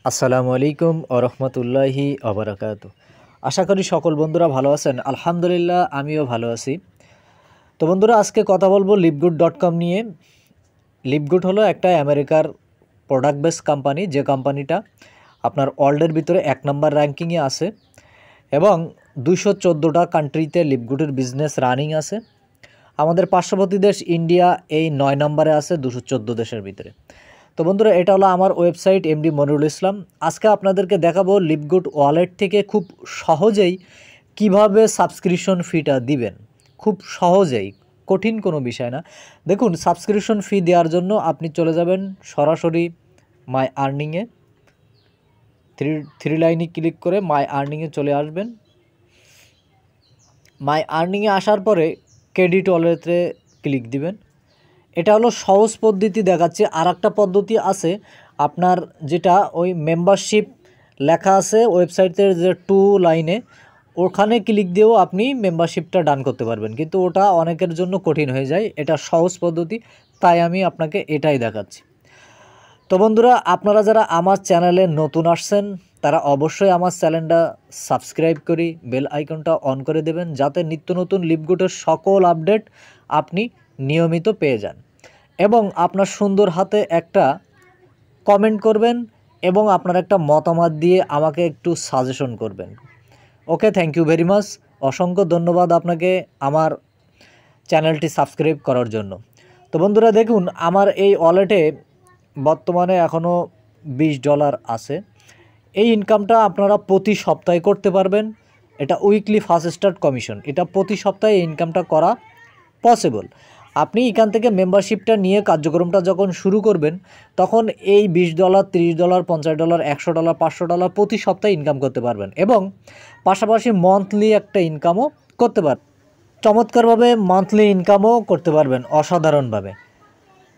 আসসালামু আলাইকুম ওয়া রাহমাতুল্লাহি ওয়া বারাকাতুহু। আশা করি সকল বন্ধুরা ভালো আছেন। আলহামদুলিল্লাহ আমিও ভালো আছি। তো বন্ধুরা আজকে কথা বলবো লিভগুড.com নিয়ে। লিভগুড হলো একটা আমেরিকার প্রোডাক্ট বেস কোম্পানি, যে কোম্পানিটা আপনার ওয়ার্ল্ডের ভিতরে 1 নম্বর র্যাঙ্কিংয়ে আছে এবং 214টা কান্ট্রিতে লিভগুডের বিজনেস রানিং আছে। আমাদের পার্শ্ববর্তী দেশ ইন্ডিয়া এই 9 নম্বরে আছে 214 দেশের ভিতরে। তো বন্ধুরা এটা হলো আমার ওয়েবসাইট এমডি মনিরুল ইসলাম। আজকে আপনাদেরকে দেখাবো লিভগুড ওয়ালেট থেকে খুব সহজেই কিভাবে সাবস্ক্রিপশন ফিটা দিবেন। খুব সহজেই, কঠিন কোনো বিষয় না। দেখুন, সাবস্ক্রিপশন ফি দেওয়ার জন্য আপনি চলে যাবেন সরাসরি মাই আর্নিংয়ে, থ্রি লাইনে ক্লিক করে মাই আর্নিংয়ে চলে আসবেন। মাই আর্নিংয়ে আসার পরে ক্রেডিট ওয়ালেটে ক্লিক দিবেন। এটা হলো সহজ পদ্ধতি দেখাচ্ছে। আর একটা পদ্ধতি আছে আপনার, যেটা ওই মেম্বারশিপ লেখা আছে ওয়েবসাইটের যে 2 লাইনে, ওখানে ক্লিক দিয়েও আপনি মেম্বারশিপটা ডান করতে পারবেন, কিন্তু ওটা অনেকের জন্য কঠিন হয়ে যায়। এটা সহজ পদ্ধতি, তাই আমি আপনাকে এটাই দেখাচ্ছি। তো বন্ধুরা, আপনারা যারা আমার চ্যানেলে নতুন আসছেন তারা অবশ্যই আমার চ্যানেলটা সাবস্ক্রাইব করি বেল আইকনটা অন করে দেবেন, যাতে নিত্য নতুন লিভগুডের সকল আপডেট আপনি নিয়মিত পেয়ে যান। এবং আপনার সুন্দর হাতে একটা কমেন্ট করবেন এবং আপনার একটা মতামত দিয়ে আমাকে একটু সাজেশন করবেন। ওকে, থ্যাংক ইউ ভেরি মাচ। অসংখ্য ধন্যবাদ আপনাকে আমার চ্যানেলটি সাবস্ক্রাইব করার জন্য। তো বন্ধুরা দেখুন, আমার এই ওয়ালেটে বর্তমানে এখনও $20 আছে। এই ইনকামটা আপনারা প্রতি সপ্তাহে করতে পারবেন। এটা উইকলি ফার্স্ট স্টার্ট কমিশন, এটা প্রতি সপ্তাহে এই ইনকামটা করা পসিবল। আপনি এখান থেকে মেম্বারশিপটা নিয়ে কার্যক্রমটা যখন শুরু করবেন, তখন এই $20, $30, $50, $100, $500 প্রতি সপ্তাহে ইনকাম করতে পারবেন এবং পাশাপাশি মান্থলি একটা ইনকামও করতে পারবেন। চমৎকারভাবে মান্থলি ইনকামও করতে পারবেন অসাধারণভাবে।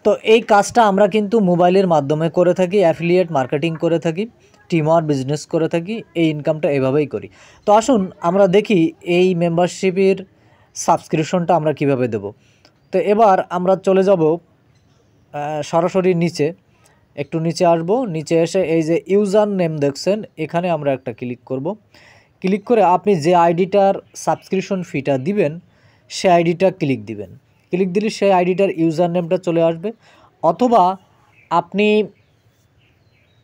তো এই কাজটা আমরা কিন্তু মোবাইলের মাধ্যমে করে থাকি, অ্যাফিলিয়েট মার্কেটিং করে থাকি, টিমওয়ার বিজনেস করে থাকি। এই ইনকামটা এভাবেই করি। তো আসুন আমরা দেখি এই মেম্বারশিপের সাবস্ক্রিপশনটা আমরা কিভাবে দেব। তো এবার আমরা চলে যাব সরাসরি নিচে, একটু নিচে আসব। নিচে এসে এই যে ইউজার নেম দেখছেন, এখানে আমরা একটা ক্লিক করব। ক্লিক করে আপনি যে আইডিটার সাবস্ক্রিপশন ফিটা দিবেন সে আইডিটা ক্লিক দিবেন। ক্লিক দিলে সেই আইডিটার ইউজার নেমটা চলে আসবে। অথবা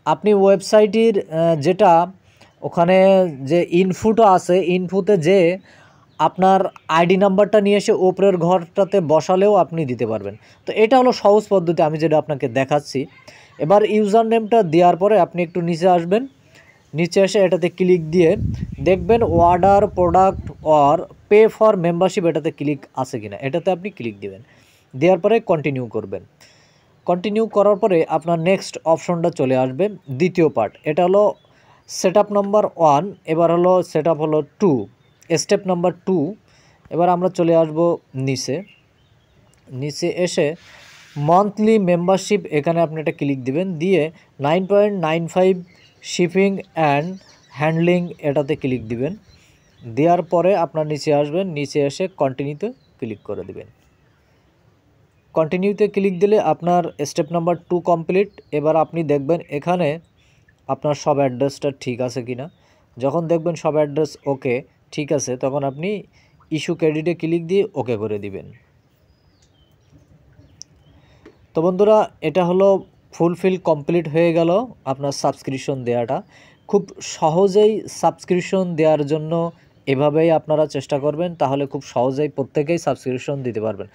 আপনি ওয়েবসাইটের যেটা ওখানে যে ইনফোটা আছে, ইনফোতে যে আপনার আইডি নাম্বারটা নিয়ে এসে ওপরের ঘরটাতে বসালেও আপনি দিতে পারবেন। তো এটা হলো সহজ পদ্ধতি, আমি যেটা আপনাকে দেখাচ্ছি। এবার ইউজার নেমটা দেওয়ার পরে আপনি একটু নিচে আসবেন। নিচে এসে এটাতে ক্লিক দিয়ে দেখবেন order product or pay for membership, এটাতে ক্লিক আছে কিনা, এটাতে আপনি ক্লিক দিবেন। দেওয়ার পরে কন্টিনিউ করবেন। কন্টিনিউ করার পরে আপনার নেক্সট অপশনটা চলে আসবে, দ্বিতীয় পার্ট। এটা হলো সেটআপ নাম্বার 1, এবার হলো সেটআপ হলো 2, স্টেপ নাম্বার 2। এবার আমরা চলে আসব নিচে। নিচে এসে মান্থলি মেম্বারশিপ, এখানে আপনি একটা ক্লিক দিবেন। দিয়ে 9.95 শিপিং অ্যান্ড হ্যান্ডলিং, এটাতে ক্লিক দিবেন। দেওয়ার পরে আপনার নিচে আসবেন, নিচে এসে কন্টিনিউতে ক্লিক করে দিবেন। কন্টিনিউতে ক্লিক দিলে আপনার স্টেপ নাম্বার 2 কমপ্লিট। এবার আপনি দেখবেন এখানে আপনার সব অ্যাড্রেসটা ঠিক আছে কিনা। যখন দেখবেন সব অ্যাড্রেস ওকে ঠিক আছে, তখন আপনি ইস্যু ক্রেডিটে ক্লিক দিয়ে ওকে করে দিবেন। তো বন্ধুরা, এটা হলো ফুলফিল কমপ্লিট হয়ে গেল আপনার সাবস্ক্রিপশন দেওয়াটা। খুব সহজেই সাবস্ক্রিপশন দেওয়ার জন্য এভাবেই আপনারা চেষ্টা করবেন, তাহলে খুব সহজেই প্রত্যেকেই সাবস্ক্রিপশন দিতে পারবেন।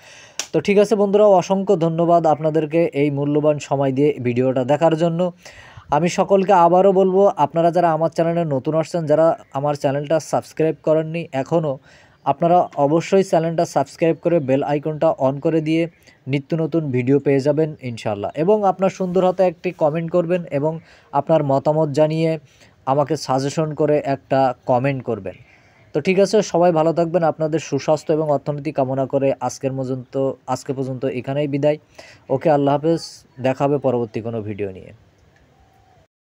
তো ঠিক আছে বন্ধুরা, অসংখ্য ধন্যবাদ আপনাদেরকে এই মূল্যবান সময় দিয়ে ভিডিওটা দেখার জন্য। আমি সকলকে আবারও বলবো, আপনারা যারা আমার চ্যানেলে নতুন আসছেন, যারা আমার চ্যানেলটা সাবস্ক্রাইব করেননি এখনও, আপনারা অবশ্যই চ্যানেলটা সাবস্ক্রাইব করে বেল আইকনটা অন করে দিয়ে নিত্য নতুন ভিডিও পেয়ে যাবেন ইনশাল্লাহ। এবং আপনার সুন্দর হাতে একটি কমেন্ট করবেন এবং আপনার মতামত জানিয়ে আমাকে সাজেশন করে একটা কমেন্ট করবেন। তো ঠিক আছে, সবাই ভালো থাকবেন। আপনাদের সুস্বাস্থ্য এবং অর্থনীতি কামনা করে আজকে পর্যন্ত এখানেই বিদায়। ওকে, আল্লাহ হাফেজ। দেখা হবে পরবর্তী কোনো ভিডিও নিয়ে।